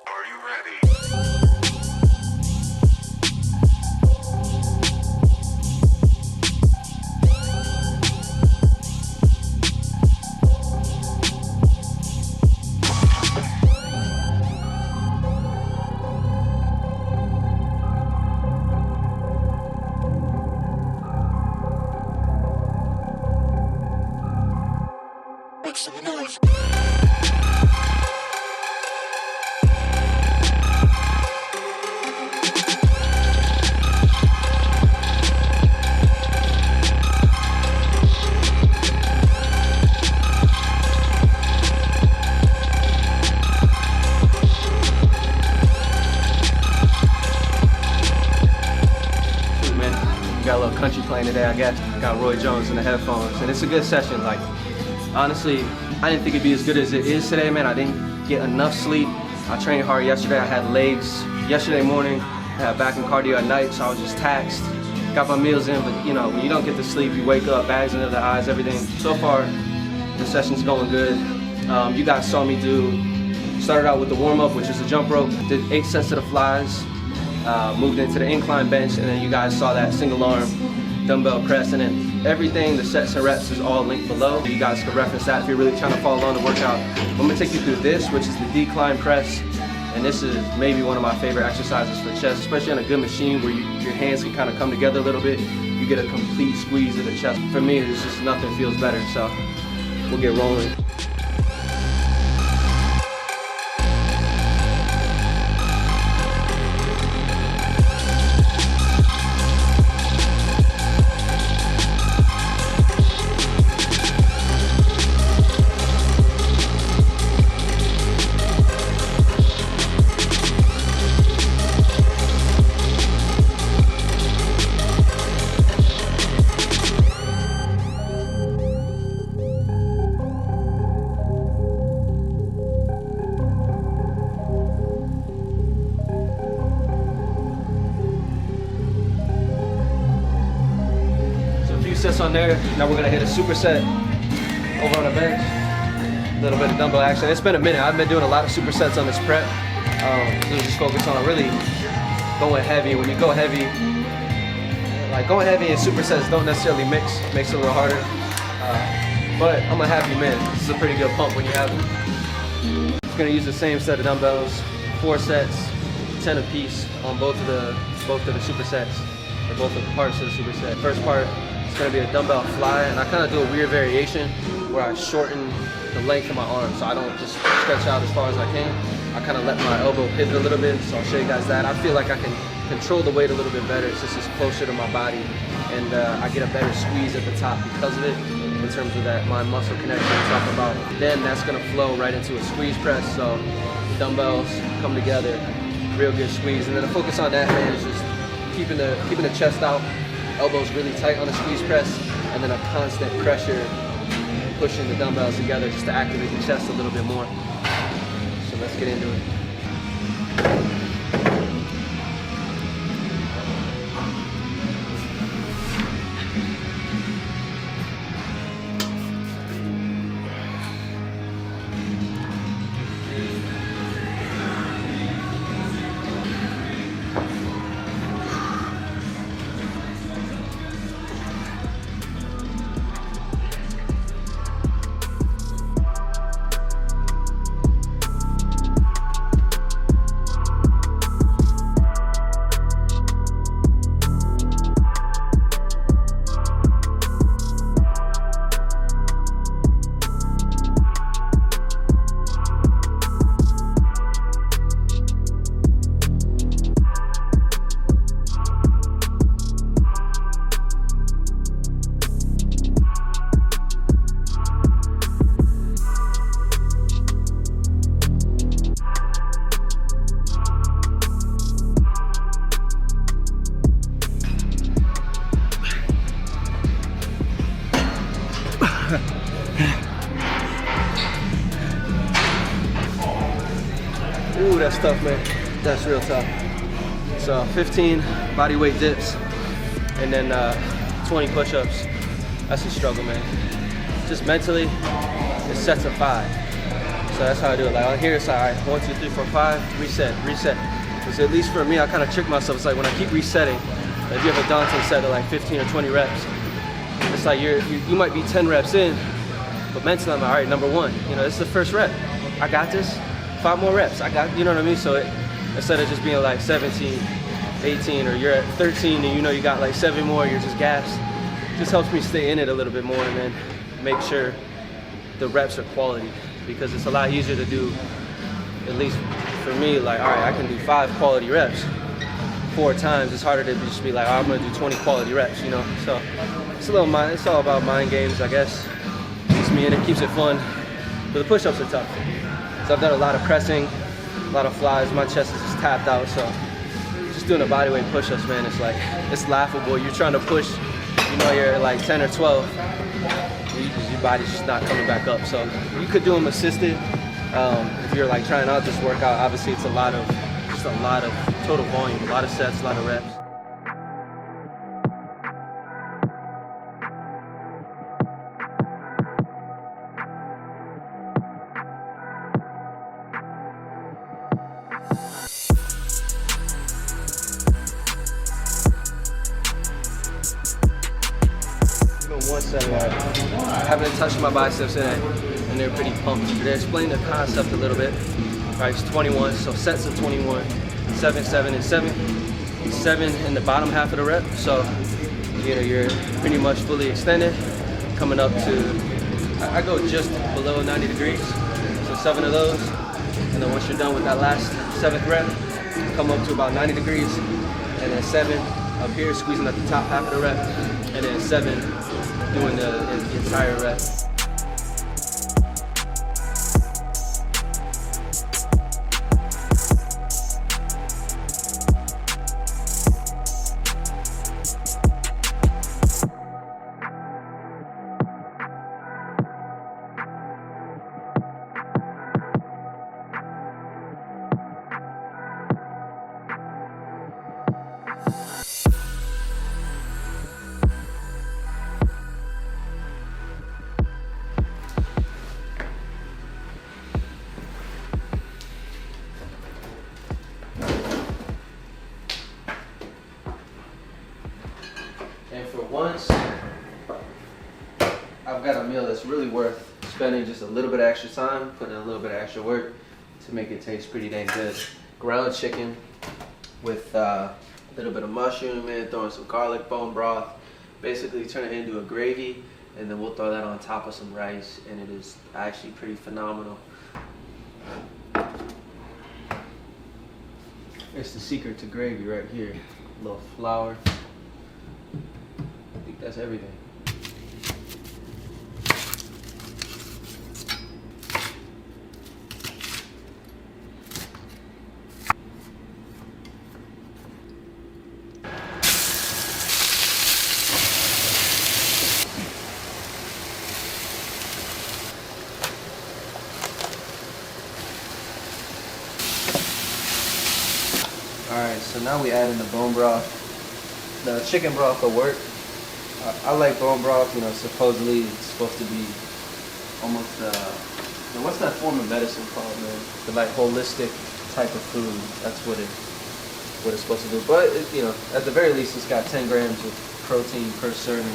Are you ready? Make some noise. Got a little country playing today. I got Roy Jones in the headphones, and it's a good session. Like, honestly, I didn't think it'd be as good as it is today, man. I didn't get enough sleep. I trained hard yesterday. I had legs yesterday morning. I had back and cardio at night, so I was just taxed. Got my meals in, but you know, when you don't get to sleep, you wake up, bags under the eyes, everything. So far, the session's going good. You guys saw me started out with the warm-up, which is the jump rope. Did 8 sets of the flies. Moved into the incline bench, and then you guys saw that single arm dumbbell press, and then everything, the sets and reps, is all linked below. You guys can reference that if you're really trying to follow along the workout. I'm going to take you through this, which is the decline press, and this is maybe one of my favorite exercises for chest, especially on a good machine where your hands can kind of come together a little bit. You get a complete squeeze of the chest. For me, it's just nothing feels better, so we'll get rolling. Sets on there. Now we're gonna hit a superset over on the bench. A little bit of dumbbell action. It's been a minute. I've been doing a lot of supersets on this prep. So just focus on really going heavy. When you go heavy, like going heavy and supersets don't necessarily mix. Makes it a little harder. But I'm a happy man. This is a pretty good pump when you have them. Just gonna use the same set of dumbbells, 4 sets, 10 apiece on both of the supersets, or both of the parts of the superset. First part, it's going to be a dumbbell fly, and I kind of do a weird variation where I shorten the length of my arm, so I don't just stretch out as far as I can. I kind of let my elbow pivot a little bit, so I'll show you guys that. I feel like I can control the weight a little bit better since it's closer to my body, and I get a better squeeze at the top because of it, in terms of that mind muscle connection we talk about. Then that's going to flow right into a squeeze press, so dumbbells come together, real good squeeze, and then the focus on that, man, is just keeping the chest out. Elbows really tight on the squeeze press, and then a constant pressure pushing the dumbbells together just to activate the chest a little bit more. So let's get into it. Ooh, that's tough, man. That's real tough. So 15 body weight dips, and then 20 push-ups. That's a struggle, man. Just mentally, it's sets of 5. So that's how I do it. Like on here, it's like 1, 2, 3, 4, 5, reset, reset. Because at least for me, I kind of trick myself. It's like when I keep resetting, if you have a daunting set of like 15 or 20 reps, it's like you might be 10 reps in, but mentally I'm like, all right, number 1, you know, this is the first rep. I got this. 5 more reps. I got, you know what I mean? So instead of just being like 17, 18, or you're at 13 and you know you got like 7 more, you're just gassed. It just helps me stay in it a little bit more and then make sure the reps are quality, because it's a lot easier to do, at least for me, like, all right, I can do 5 quality reps 4 times. It's harder to just be like, oh, I'm gonna do 20 quality reps, you know? So it's a little mind, it's all about mind games, I guess. Keeps me in it, keeps it fun. But the push-ups are tough. So I've done a lot of pressing, a lot of flies. My chest is just tapped out, so just doing the bodyweight push-ups, man, it's like, it's laughable. You're trying to push, you know, you're at like 10 or 12. Your body's just not coming back up. So you could do them assisted. If you're like trying out this workout, obviously it's a lot of total volume, a lot of sets, a lot of reps. One set where I haven't touched my biceps in it, and they're pretty pumped. They explain the concept a little bit. Right, it's 21, so sets of 21, 7, 7, and 7. 7 in the bottom half of the rep, so you know you're pretty much fully extended, coming up to, I go just below 90 degrees, so 7 of those, and then once you're done with that last 7th rep, come up to about 90 degrees, and then 7 up here, squeezing at the top half of the rep, and then 7 doing the entire rep. And for once, I've got a meal that's really worth spending just a little bit of extra time, putting in a little bit of extra work to make it taste pretty dang good. Ground chicken with a little bit of mushroom in, throwing some garlic bone broth. Basically turn it into a gravy, and then we'll throw that on top of some rice, and it is actually pretty phenomenal. It's the secret to gravy right here. A little flour. I think that's everything. Alright, so now we add in the bone broth. The chicken broth will work. I like bone broth, you know, supposedly it's supposed to be almost, what's that form of medicine called, man? The like holistic type of food. That's what it's supposed to do. But, you know, at the very least, it's got 10 grams of protein per serving.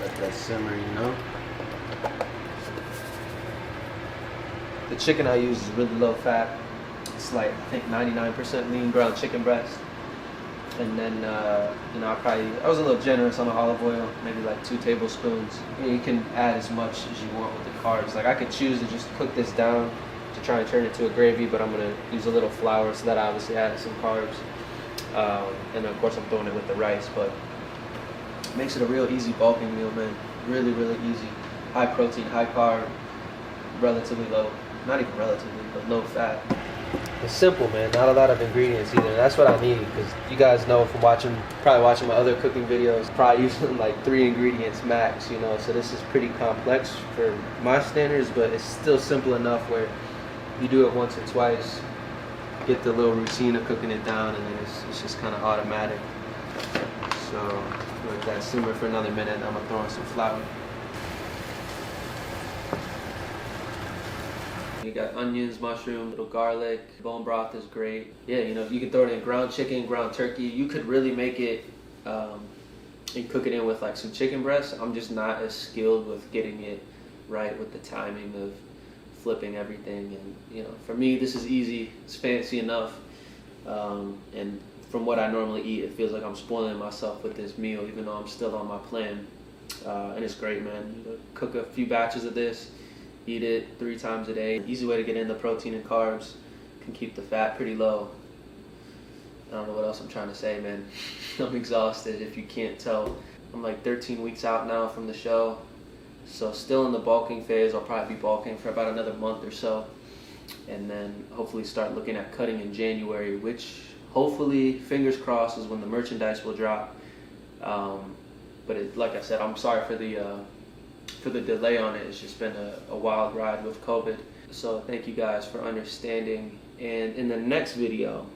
Let that simmer, you know? The chicken I use is really low fat. It's like, I think 99% lean ground chicken breast. And then, you know, I was a little generous on the olive oil, maybe like 2 tablespoons. You can add as much as you want with the carbs. Like I could choose to just cook this down to try and turn it to a gravy, but I'm gonna use a little flour, so that obviously adds some carbs. And of course I'm throwing it with the rice, but it makes it a real easy bulking meal, man. Really, really easy. High protein, high carb, relatively low, not even relatively, but low fat. It's simple, man. Not a lot of ingredients either. That's what I need, because you guys know from probably watching my other cooking videos, probably using like 3 ingredients max, you know. So this is pretty complex for my standards, but it's still simple enough where you do it once or twice, get the little routine of cooking it down, and then it's just kind of automatic. So let that simmer for another minute. I'm gonna throw in some flour. You got onions, mushroom, little garlic, bone broth is great. Yeah, you know, you can throw it in ground chicken, ground turkey. You could really make it and cook it in with like some chicken breasts. I'm just not as skilled with getting it right with the timing of flipping everything. And you know, for me, this is easy. It's fancy enough. And from what I normally eat, it feels like I'm spoiling myself with this meal, even though I'm still on my plan. And it's great, man. You know, cook a few batches of this, eat it 3 times a day. Easy way to get in the protein and carbs, can keep the fat pretty low. I don't know what else I'm trying to say, man. I'm exhausted if you can't tell. I'm like 13 weeks out now from the show, so still in the bulking phase. I'll probably be bulking for about another month or so, and then hopefully start looking at cutting in January, which hopefully, fingers crossed, is when the merchandise will drop. But like I said, I'm sorry for the delay on it. It's just been a wild ride with COVID. So thank you guys for understanding. And in the next video,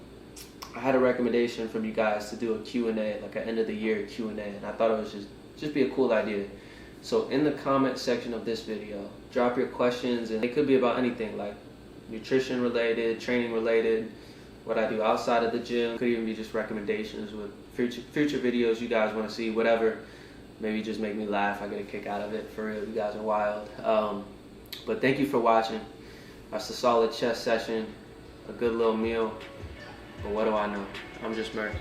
I had a recommendation from you guys to do a Q&A, like an end of the year Q&A, and I thought it was just be a cool idea. So in the comment section of this video, drop your questions, and it could be about anything, like nutrition related, training related, what I do outside of the gym. Could even be just recommendations with future videos you guys want to see, whatever. Maybe just make me laugh. I get a kick out of it. For real, you guys are wild. But thank you for watching. That's a solid chest session, a good little meal. But what do I know? I'm JustMerk.